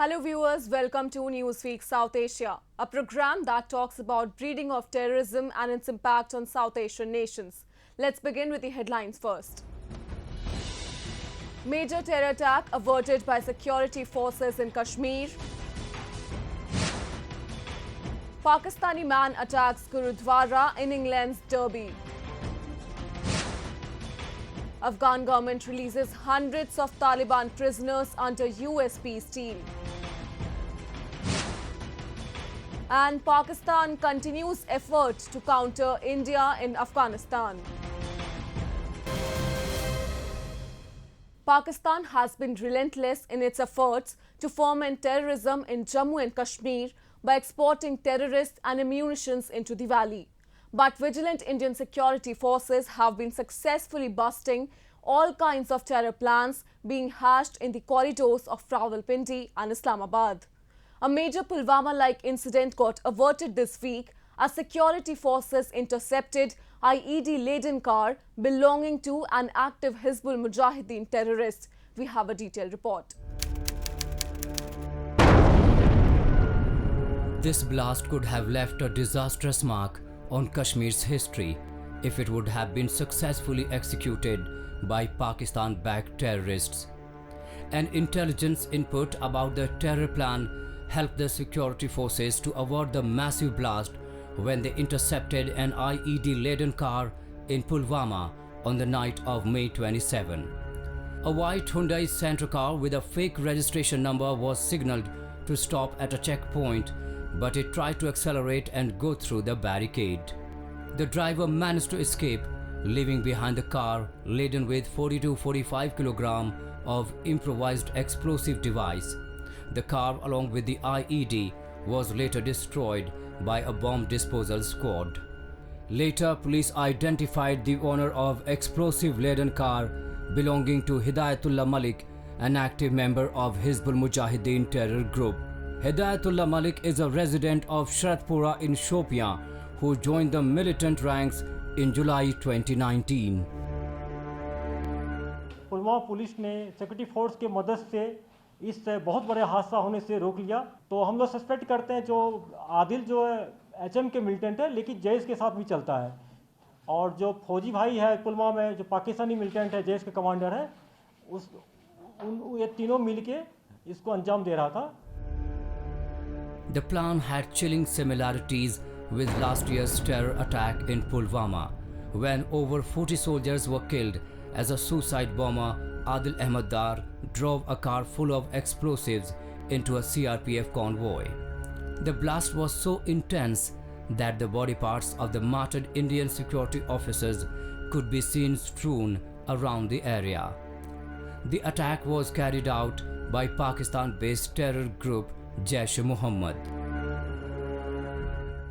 Hello viewers, welcome to Newsweek South Asia, a program that talks about breeding of terrorism and its impact on South Asian nations. Let's begin with the headlines first. Major terror attack averted by security forces in Kashmir. Pakistani man attacks Gurdwara in England's Derby. Afghan government releases hundreds of Taliban prisoners under US peace deal. And Pakistan continues effort to counter India in Afghanistan. Pakistan has been relentless in its efforts to foment terrorism in Jammu and Kashmir by exporting terrorists and ammunitions into the valley. But vigilant Indian security forces have been successfully busting all kinds of terror plans being hatched in the corridors of Rawalpindi and Islamabad. A major Pulwama-like incident got averted this week as security forces intercepted IED-laden car belonging to an active Hizbul Mujahideen terrorist. We have a detailed report. This blast could have left a disastrous mark on Kashmir's history if it would have been successfully executed by Pakistan-backed terrorists. An intelligence input about the terror plan helped the security forces to avert the massive blast when they intercepted an IED-laden car in Pulwama on the night of May 27. A white Hyundai Sentra car with a fake registration number was signaled to stop at a checkpoint, but it tried to accelerate and go through the barricade. The driver managed to escape, leaving behind the car laden with 40 to 45 kg of improvised explosive device. The car, along with the IED, was later destroyed by a bomb disposal squad. Later, police identified the owner of explosive-laden car belonging to Hidayatullah Malik, an active member of Hizbul Mujahideen terror group. Hidayatullah Malik is a resident of Sharatpura in Shopian who joined the militant ranks in July 2019. Pulwama police ने security force के मदद से इस बहुत बड़े हादसा होने से रोक लिया। तो हम लोग सस्पेक्ट करते हैं जो आदिल जो है एचएम के मिलिटेंट है, लेकिन जैश के साथ भी चलता है, और जो फौजी भाई है पुलवामा में जो पाकिस्तानी मिलिटेंट है, जैश के कमांडर है, ये तीनों मिलके इसको अंजाम दे रहा था। The plan had chilling similarities with last year's terror attack in Pulwama, when over 40 soldiers were killed as a suicide bomber, Adil Ahmed Dar, drove a car full of explosives into a CRPF convoy. The blast was so intense that the body parts of the martyred Indian security officers could be seen strewn around the area. The attack was carried out by Pakistan-based terror group Jaish-e-Mohammed.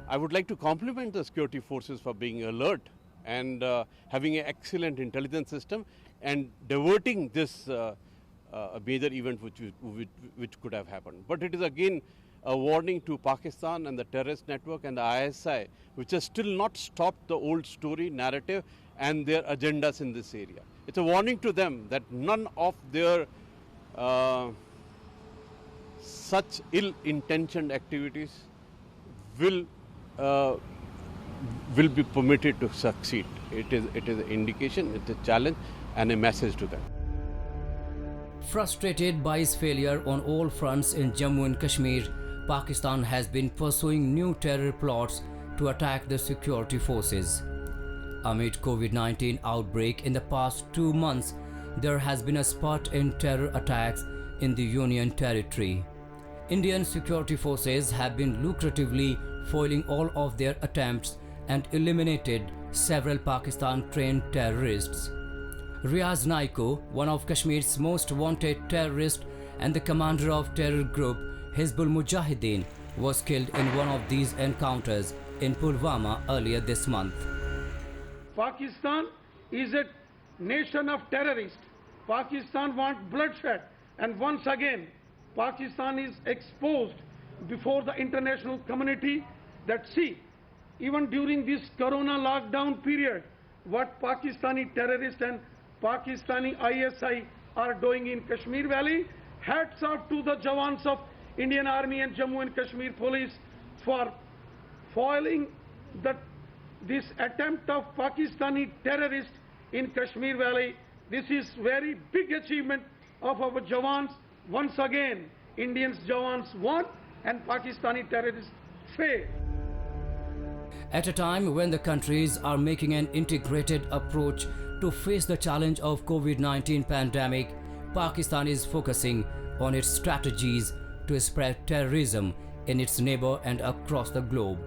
I would like to compliment the security forces for being alert and having an excellent intelligence system and diverting this a major event which could have happened. But it is again a warning to Pakistan and the terrorist network and the ISI, which has still not stopped the old story narrative and their agendas in this area. It's a warning to them that none of their such ill-intentioned activities will be permitted to succeed. It is an indication, it's a challenge and a message to them. Frustrated by its failure on all fronts in Jammu and Kashmir, Pakistan has been pursuing new terror plots to attack the security forces. Amid COVID-19 outbreak in the past 2 months, there has been a spurt in terror attacks in the Union Territory. Indian security forces have been lucratively foiling all of their attempts and eliminated several Pakistan-trained terrorists. Riaz Naiko, one of Kashmir's most wanted terrorists and the commander of terror group Hizbul Mujahideen, was killed in one of these encounters in Pulwama earlier this month. Pakistan is a nation of terrorists. Pakistan wants bloodshed, and once again Pakistan is exposed before the international community that see, even during this corona lockdown period, what Pakistani terrorists and Pakistani ISI are doing in Kashmir Valley. Hats off to the Jawans of Indian Army and Jammu and Kashmir Police for foiling this attempt of Pakistani terrorists in Kashmir Valley. This is very big achievement of our Jawans. Once again, Indians Jawans won and Pakistani terrorists failed. At a time when the countries are making an integrated approach to face the challenge of COVID-19 pandemic, Pakistan is focusing on its strategies to spread terrorism in its neighbor and across the globe.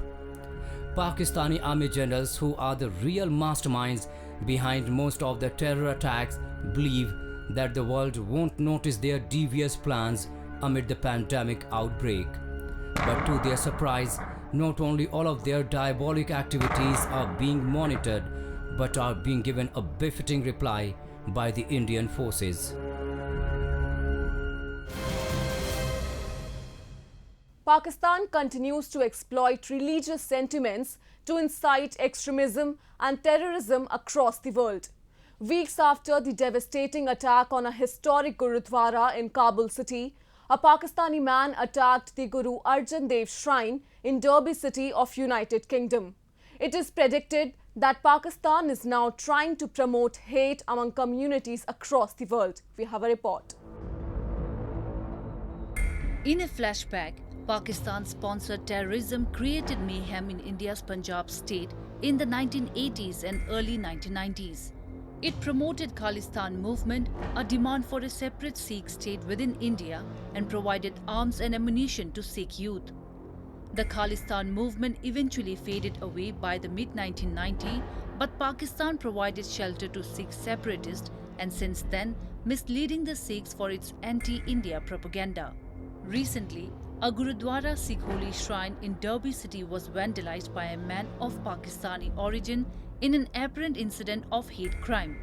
Pakistani army generals, who are the real masterminds behind most of the terror attacks, believe that the world won't notice their devious plans amid the pandemic outbreak. But to their surprise, not only all of their diabolic activities are being monitored, but are being given a befitting reply by the Indian forces. Pakistan continues to exploit religious sentiments to incite extremism and terrorism across the world. Weeks after the devastating attack on a historic Gurdwara in Kabul city, a Pakistani man attacked the Guru Arjan Dev Shrine in Derby city of United Kingdom. It is predicted that Pakistan is now trying to promote hate among communities across the world. We have a report. In a flashback, Pakistan-sponsored terrorism created mayhem in India's Punjab state in the 1980s and early 1990s. It promoted Khalistani movement, a demand for a separate Sikh state within India, and provided arms and ammunition to Sikh youth. The Khalistani movement eventually faded away by the mid-1990s, but Pakistan provided shelter to Sikh separatists and since then misleading the Sikhs for its anti-India propaganda. Recently, a Gurdwara Sikh holy shrine in Derby city was vandalized by a man of Pakistani origin in an apparent incident of hate crime.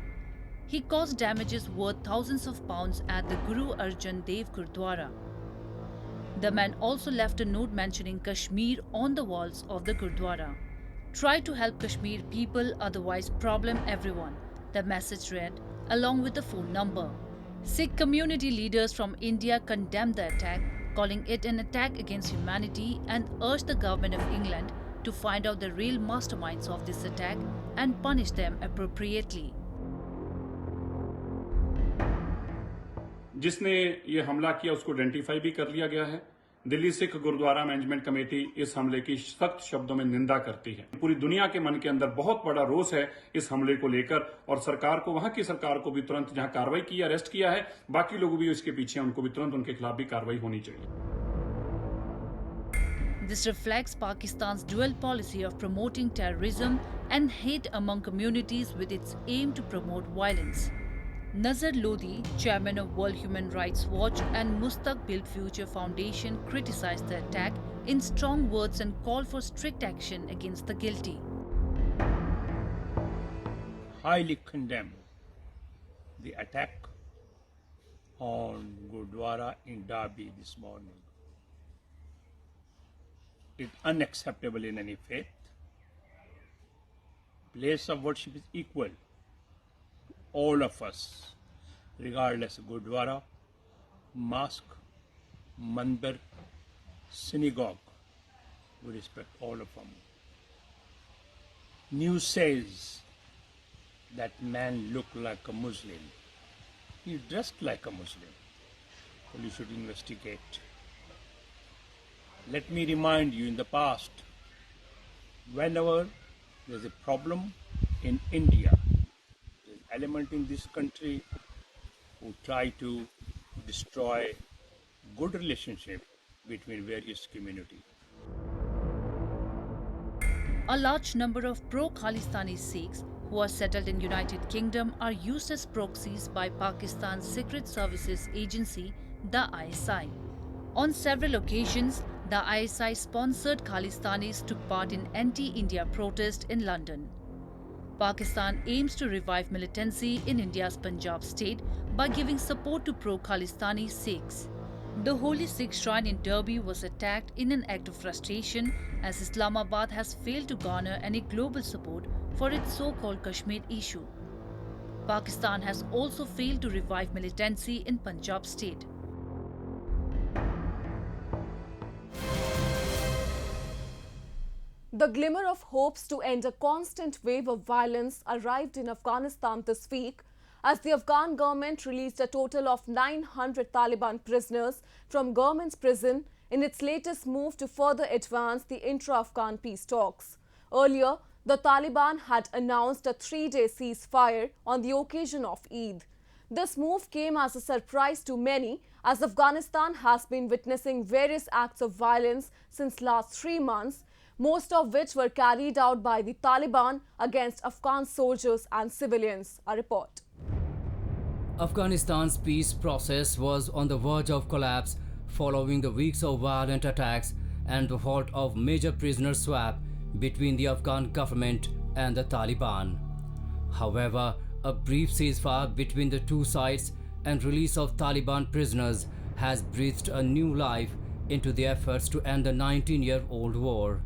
He caused damages worth thousands of pounds at the Guru Arjan Dev Gurdwara. The man also left a note mentioning Kashmir on the walls of the Gurdwara. Try to help Kashmir people, otherwise problem everyone, the message read, along with the phone number. Sikh community leaders from India condemned the attack, calling it an attack against humanity, and urged the government of England to find out the real masterminds of this attack and punish them appropriately. जिसने ये हमला किया उसको identify भी कर लिया गया है। दिल्ली सिख गुरुद्वारा मैनेजमेंट कमेटी इस हमले की सख्त शब्दों में निंदा करती है। पूरी दुनिया के मन के अंदर बहुत बड़ा रोष है इस हमले को लेकर और सरकार को, वहां की सरकार को भी तुरंत जहां कार्रवाई की, अरेस्ट किया है, बाकी लोग भी इसके पीछे, उनको भी तुरंत उनके खिलाफ भी कार्रवाई होनी चाहिए। This reflects Pakistan's dual policy of promoting terrorism and hate among communities with its aim to promote violence. Nazar Lodi, chairman of World Human Rights Watch and Mustaqbil Future Foundation, criticized the attack in strong words and called for strict action against the guilty. Highly condemn the attack on Gurdwara in Derby this morning. It is unacceptable in any faith. Place of worship is equal to all of us, regardless of Gurdwara, mosque, mandir, synagogue. We respect all of them. News says that man looked like a Muslim. He dressed like a Muslim. Police should investigate. Let me remind you, in the past, whenever there's a problem in India, there's an element in this country who try to destroy good relationship between various communities. A large number of pro-Khalistani Sikhs who are settled in United Kingdom are used as proxies by Pakistan's Secret Services Agency, the ISI. On several occasions, the ISI sponsored Khalistanis took part in anti-India protest in London. Pakistan aims to revive militancy in India's Punjab state by giving support to pro-Khalistani Sikhs. The Holy Sikh shrine in Derby was attacked in an act of frustration as Islamabad has failed to garner any global support for its so-called Kashmir issue. Pakistan has also failed to revive militancy in Punjab state. The glimmer of hopes to end a constant wave of violence arrived in Afghanistan this week as the Afghan government released a total of 900 Taliban prisoners from government's prison in its latest move to further advance the intra-Afghan peace talks. Earlier, the Taliban had announced a 3-day ceasefire on the occasion of Eid. This move came as a surprise to many as Afghanistan has been witnessing various acts of violence since last 3 months, most of which were carried out by the Taliban against Afghan soldiers and civilians. A report. Afghanistan's peace process was on the verge of collapse following the weeks of violent attacks and the halt of major prisoner swap between the Afghan government and the Taliban. However, a brief ceasefire between the two sides and release of Taliban prisoners has breathed a new life into the efforts to end the 19-year-old war.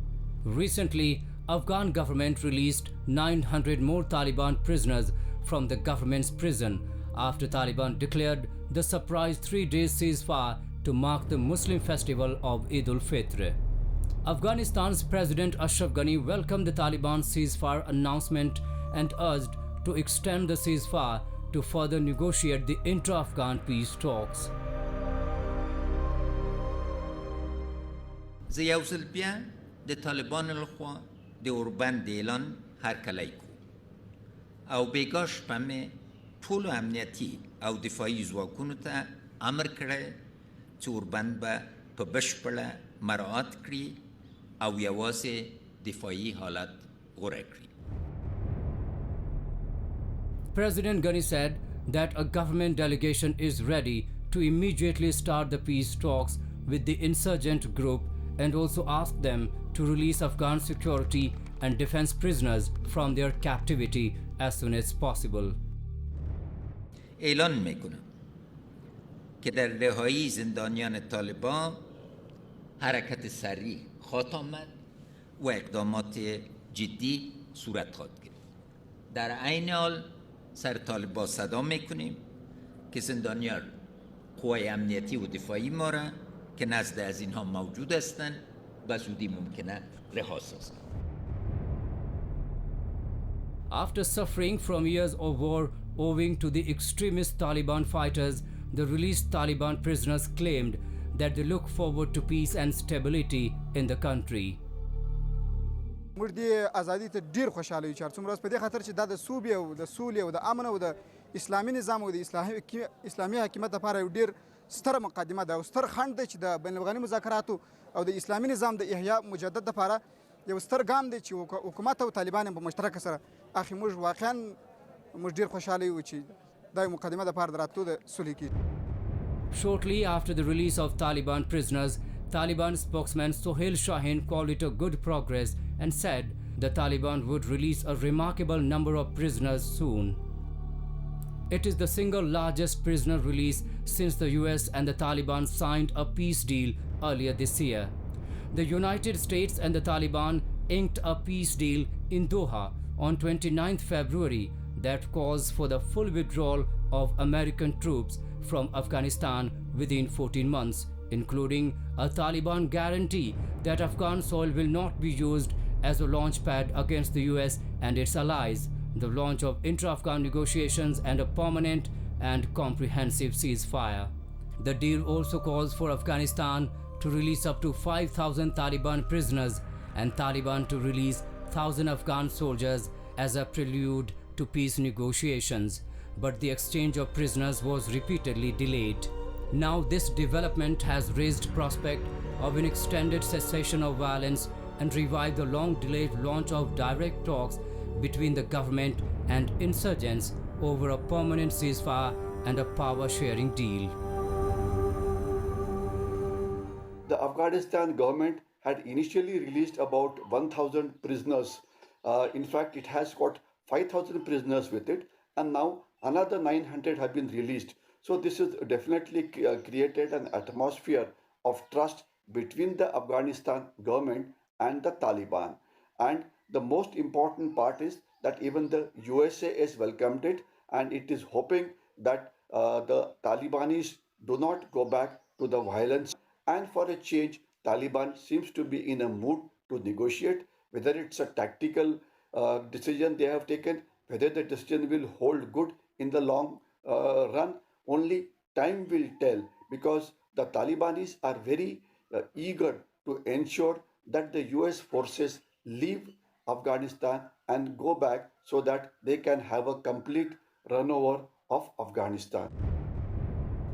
Recently, Afghan government released 900 more Taliban prisoners from the government's prison after Taliban declared the surprise 3-day ceasefire to mark the Muslim festival of Eid-al-Fitr. Afghanistan's President Ashraf Ghani welcomed the Taliban ceasefire announcement and urged to extend the ceasefire to further negotiate the intra-Afghan peace talks. د طالبان الخوا د اوربند اعلان هر کلی کو او بیگاش پمه ټول امنیتی او دفاعي ځواکونو ته امر کړی چې اوربند به په بشپړه مراعات کړي او یوازې دفاعي حالت غوره کړي. President Ghani said that a government delegation is ready to immediately start the peace talks with the insurgent group and also asked them to release Afghan security and defense prisoners from their captivity as soon as possible. اعلان میکنم که در رهایی زندانیان طالبان حرکت سریع خواهد آمد و اقدامات جدی صورت خواهد گرفت. در عین حال سر طالبان صدا میکنیم که زندانیان قوای امنیتی و دفاعی ما را که نزد از اینها موجود هستند و زودی ممکنه رها سازند. After suffering from years of war owing to the extremist Taliban fighters, the released Taliban prisoners claimed that they look forward to peace and stability in the country. موږ د ازادي ته ډیر خوشاله یو چې څومره په دې خاطر چې دا د سوبې او د سولې او د امن او د اسلامي نظام او د اسلامي حکومت لپاره یو ډیر ستره مقدمه ده او ستر خنډ دی چې د بین الافغاني مذاکراتو او د اسلامي نظام د احیا مجدد لپاره یو ستر ګام دی چې حکومت او طالبان په مشترک سره اخی موږ واقعا موږ ډیر خوشاله یو چې دا مقدمه د لپاره دراتو د سولې کې. Shortly after the release of Taliban prisoners, Taliban spokesman Sohail Shaheen called it a good progress and said the Taliban would release a remarkable number of prisoners soon. It is the single largest prisoner release since the US and the Taliban signed a peace deal earlier this year. The United States and the Taliban inked a peace deal in Doha on 29th February that calls for the full withdrawal of American troops from Afghanistan within 14 months, including a Taliban guarantee that Afghan soil will not be used as a launchpad against the US and its allies, the launch of intra-Afghan negotiations and a permanent and comprehensive ceasefire. The deal also calls for Afghanistan to release up to 5,000 Taliban prisoners and Taliban to release 1,000 Afghan soldiers as a prelude to peace negotiations, but the exchange of prisoners was repeatedly delayed. Now this development has raised prospect of an extended cessation of violence and revived the long-delayed launch of direct talks between the government and insurgents over a permanent ceasefire and a power-sharing deal. The Afghanistan government had initially released about 1,000 prisoners. In fact, it has got 5,000 prisoners with it, and now another 900 have been released. So this has definitely created an atmosphere of trust between the Afghanistan government and the Taliban. And the most important part is that even the USA has welcomed it, and it is hoping that the Talibanis do not go back to the violence. And for a change, Taliban seems to be in a mood to negotiate. whether it's a tactical decision they have taken, whether the decision will hold good in the long run, only time will tell, because the Talibanis are very eager to ensure that the US forces leave Afghanistan and go back so that they can have a complete runover of Afghanistan.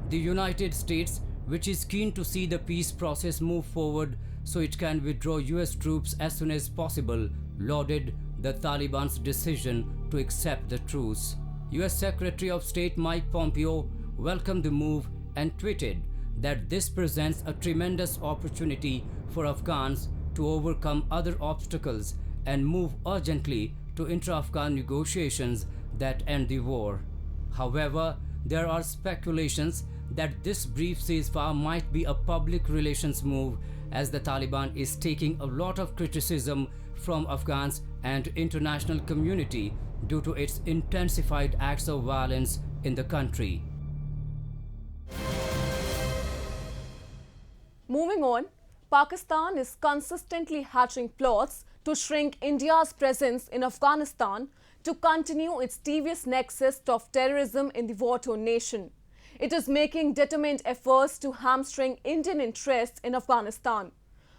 The United States, which is keen to see the peace process move forward so it can withdraw US troops as soon as possible, lauded the Taliban's decision to accept the truce. US Secretary of State Mike Pompeo welcomed the move and tweeted that this presents a tremendous opportunity for Afghans to overcome other obstacles and move urgently to intra-Afghan negotiations that end the war. However, there are speculations that this brief ceasefire might be a public relations move, as the Taliban is taking a lot of criticism from Afghans and international community due to its intensified acts of violence in the country. Moving on, Pakistan is consistently hatching plots to shrink India's presence in Afghanistan to continue its devious nexus of terrorism in the war-torn nation. It is making determined efforts to hamstring Indian interests in Afghanistan.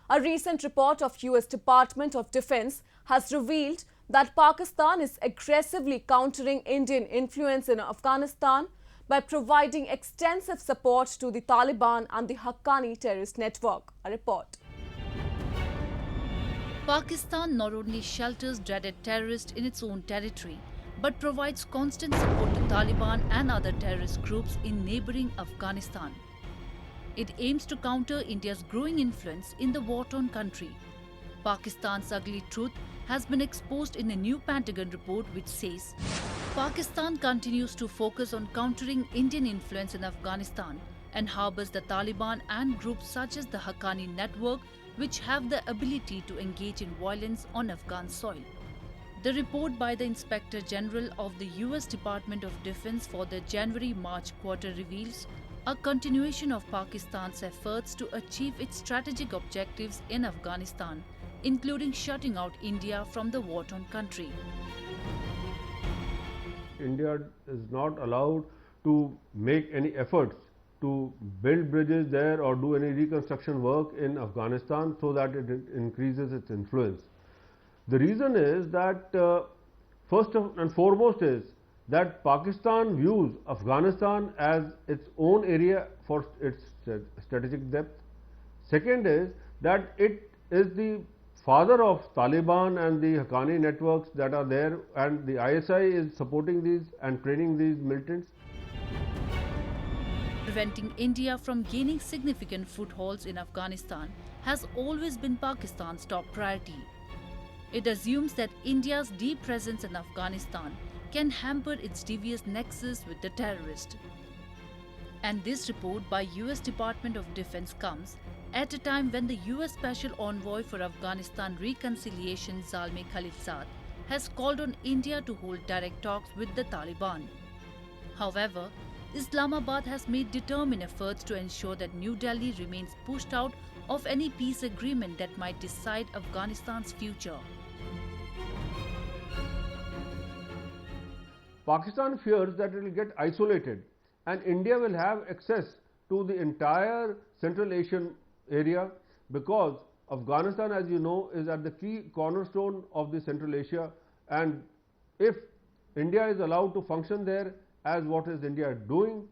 A recent report of US Department of Defense has revealed that Pakistan is aggressively countering Indian influence in Afghanistan by providing extensive support to the Taliban and the Haqqani terrorist network. A report. Pakistan not only shelters dreaded terrorists in its own territory, but provides constant support to Taliban and other terrorist groups in neighbouring Afghanistan. It aims to counter India's growing influence in the war-torn country. Pakistan's ugly truth has been exposed in a new Pentagon report which says Pakistan continues to focus on countering Indian influence in Afghanistan and harbours the Taliban and groups such as the Haqqani network, which have the ability to engage in violence on Afghan soil. The report by the Inspector General of the US Department of Defense for the January-March quarter reveals a continuation of Pakistan's efforts to achieve its strategic objectives in Afghanistan, including shutting out India from the war-torn country. India is not allowed to make any efforts to build bridges there or do any reconstruction work in Afghanistan so that it increases its influence. The reason is that first and foremost is that Pakistan views Afghanistan as its own area for its strategic depth. Second is that it is the father of Taliban and the Haqqani networks that are there, and the ISI is supporting these and training these militants. Preventing India from gaining significant footholds in Afghanistan has always been Pakistan's top priority. It assumes that India's deep presence in Afghanistan can hamper its devious nexus with the terrorist. And this report by US Department of Defense comes at a time when the US Special Envoy for Afghanistan Reconciliation Zalmay Khalilzad has called on India to hold direct talks with the Taliban. However, Islamabad has made determined efforts to ensure that New Delhi remains pushed out of any peace agreement that might decide Afghanistan's future. Pakistan fears that it will get isolated and India will have access to the entire Central Asian area, because Afghanistan, as you know, is at the key cornerstone of the Central Asia, and if India is allowed to function there as what is India doing,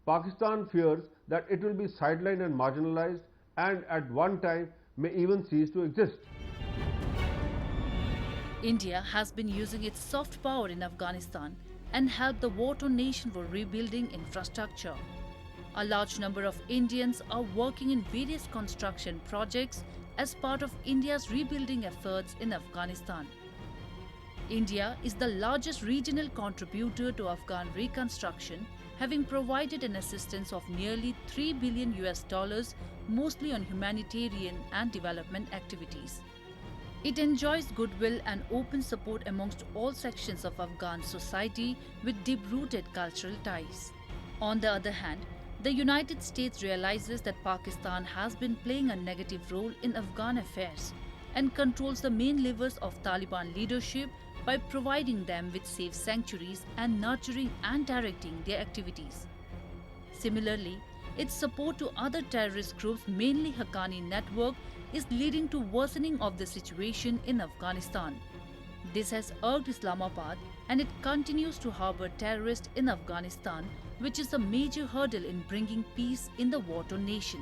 Pakistan fears that it will be sidelined and marginalized and at one time may even cease to exist. India has been using its soft power in Afghanistan and helped the war-torn nation for rebuilding infrastructure. A large number of Indians are working in various construction projects as part of India's rebuilding efforts in Afghanistan. India is the largest regional contributor to Afghan reconstruction, having provided an assistance of nearly $3 billion, mostly on humanitarian and development activities. It enjoys goodwill and open support amongst all sections of Afghan society with deep-rooted cultural ties. On the other hand, the United States realizes that Pakistan has been playing a negative role in Afghan affairs and controls the main levers of Taliban leadership by providing them with safe sanctuaries and nurturing and directing their activities. Similarly, its support to other terrorist groups, mainly Haqqani network, is leading to worsening of the situation in Afghanistan. This has irked Islamabad, and it continues to harbor terrorists in Afghanistan, which is a major hurdle in bringing peace in the war-torn nation.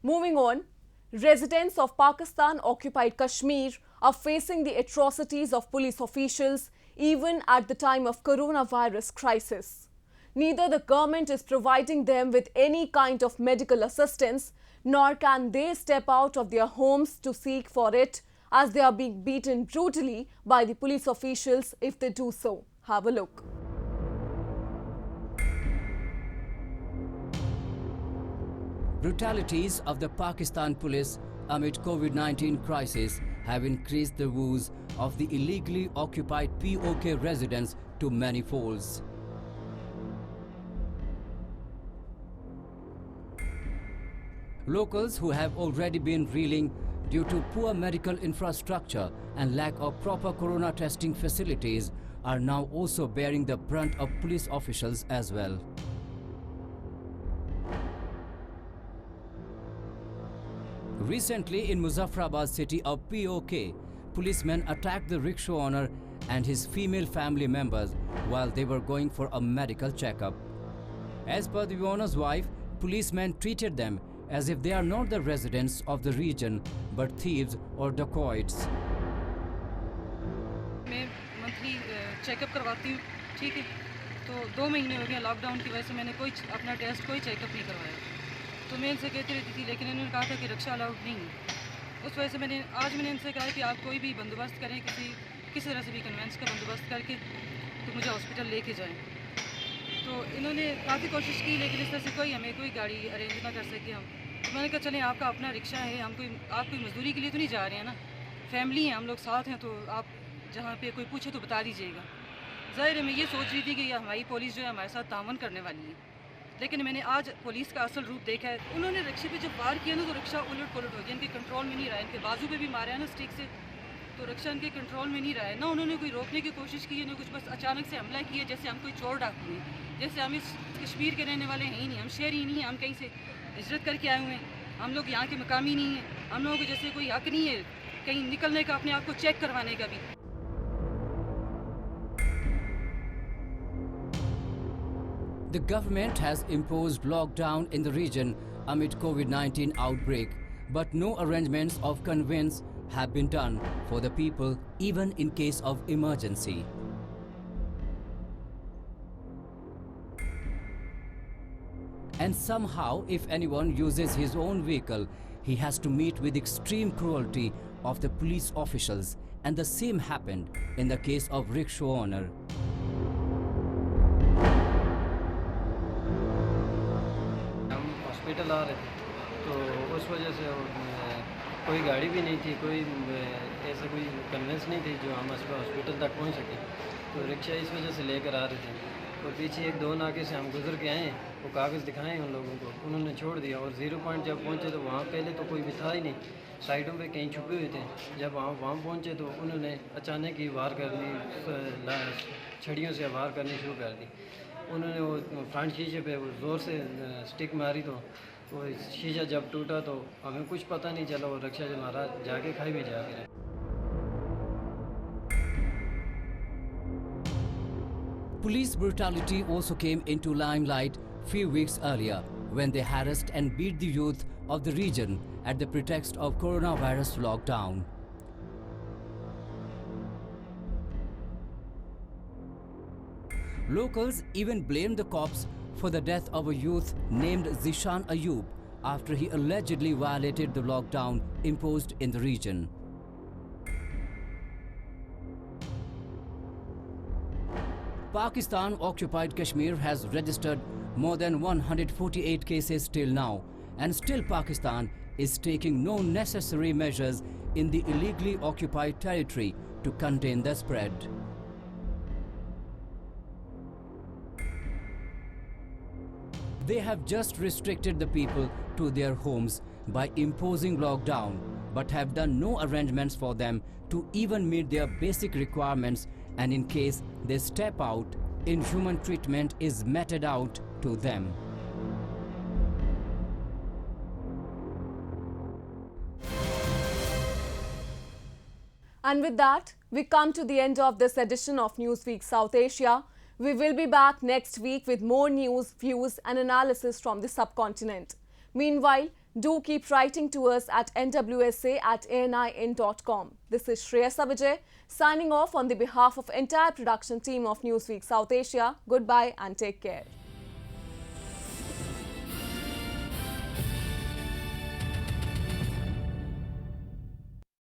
Moving on, residents of Pakistan-occupied Kashmir are facing the atrocities of police officials even at the time of coronavirus crisis. Neither the government is providing them with any kind of medical assistance, nor can they step out of their homes to seek for it, as they are being beaten brutally by the police officials if they do so. Have a look. Brutalities of the Pakistan police amid COVID-19 crisis have increased the woes of the illegally occupied POK residents to many folds. Locals who have already been reeling due to poor medical infrastructure and lack of proper corona testing facilities are now also bearing the brunt of police officials as well. Recently in Muzaffarabad city of POK, policemen attacked the rickshaw owner and his female family members while they were going for a medical checkup. As per the owner's wife, policemen treated them as if they are not the residents of the region but thieves or dacoits. मैं monthly checkup करवाती हूँ, ठीक है, तो 2 महीने हो गए lockdown की वजह से मैंने कोई अपना टेस्ट कोई चेकअप नहीं करवाया, तो मैं इनसे कहती रहती थी, लेकिन इन्होंने कहा था कि रिक्शा अलाउड नहीं है। उस वजह से आज मैंने इनसे कहा कि आप कोई भी बंदोबस्त करें, किसी तरह से भी कन्वेंस का बंदोबस्त करके तो मुझे हॉस्पिटल लेके जाएं। तो इन्होंने काफ़ी कोशिश की, लेकिन इस तरह से हमें कोई गाड़ी अरेंज ना कर सके हम। तो मैंने कहा चलें, आपका अपना रिक्शा है, आप कोई मजदूरी के लिए तो नहीं जा रहे हैं ना, फैमिली है, हम लोग साथ हैं, तो आप जहाँ पे कोई पूछे तो बता दीजिएगा। ज़ाहिर है मैं ये सोच रही थी कि हमारी पुलिस जो है हमारे साथ तावन करने वाली है, लेकिन मैंने आज पुलिस का असल रूप देखा है। उन्होंने रिक्शे पे जब वार किया ना तो रिक्शा उलट पुलट हो गया, इनके कंट्रोल में नहीं रहा, इनके बाजू पे भी मारा है ना स्टिक से, तो रिक्शा इनके कंट्रोल में नहीं रहा है। ना उन्होंने कोई रोकने की कोशिश की है, ना कुछ, बस अचानक से हमला किया जैसे हम कोई चोर डाकू हैं, जैसे हम इस कश्मीर के रहने वाले हैं ही नहीं, हम शहरी नहीं हैं, हम कहीं से हिजरत करके आए हुए हैं, हम लोग यहाँ के मकामी नहीं हैं, हम लोगों को जैसे कोई हक नहीं है कहीं निकलने का, अपने आप को चेक करवाने का भी। The government has imposed lockdown in the region amid COVID-19 outbreak, but no arrangements of conveyance have been done for the people even in case of emergency. And somehow, if anyone uses his own vehicle, he has to meet with extreme cruelty of the police officials, and the same happened in the case of rickshaw owner. हम hospital आ रहे थे तो उस वजह से कोई गाड़ी भी नहीं थी, कोई ऐसा कोई कन्वेंस नहीं थी जो हम हॉस्पिटल तक पहुंच सके, तो रिक्शा इस वजह से लेकर आ रहे थे। और पीछे 1-2 नाके से हम गुजर के आए, वो कागज़ दिखाए उन लोगों को, उन्होंने छोड़ दिया। और 0 पॉइंट जब पहुंचे तो वहाँ पहले तो कोई भी था ही नहीं, साइडों पे कहीं छुपे हुए थे। जब वहाँ पहुंचे तो उन्होंने अचानक ही वार करनी, छड़ियों से वार करनी शुरू कर दी। उन्होंने वो फ्रंट शीशे पे वो ज़ोर से स्टिक मारी, तो वो शीशा जब टूटा तो हमें कुछ पता नहीं चला, वो रिक्शा जो हमारा जाके खाई में जा गिरा। Police brutality also came into limelight few weeks earlier when they harassed and beat the youth of the region at the pretext of coronavirus lockdown. Locals even blamed the cops for the death of a youth named Zishan Ayub after he allegedly violated the lockdown imposed in the region. Pakistan-occupied Kashmir has registered more than 148 cases till now, and still Pakistan is taking no necessary measures in the illegally occupied territory to contain the spread. They have just restricted the people to their homes by imposing lockdown, but have done no arrangements for them to even meet their basic requirements, and in case they step out, inhuman treatment is meted out to them. And with that, we come to the end of this edition of Newsweek South Asia. We will be back next week with more news, views and analysis from the subcontinent. Meanwhile, do keep writing to us at nwsa@anin.com. This is Shreyasa Vijay signing off on the behalf of entire production team of Newsweek South Asia. Goodbye and take care.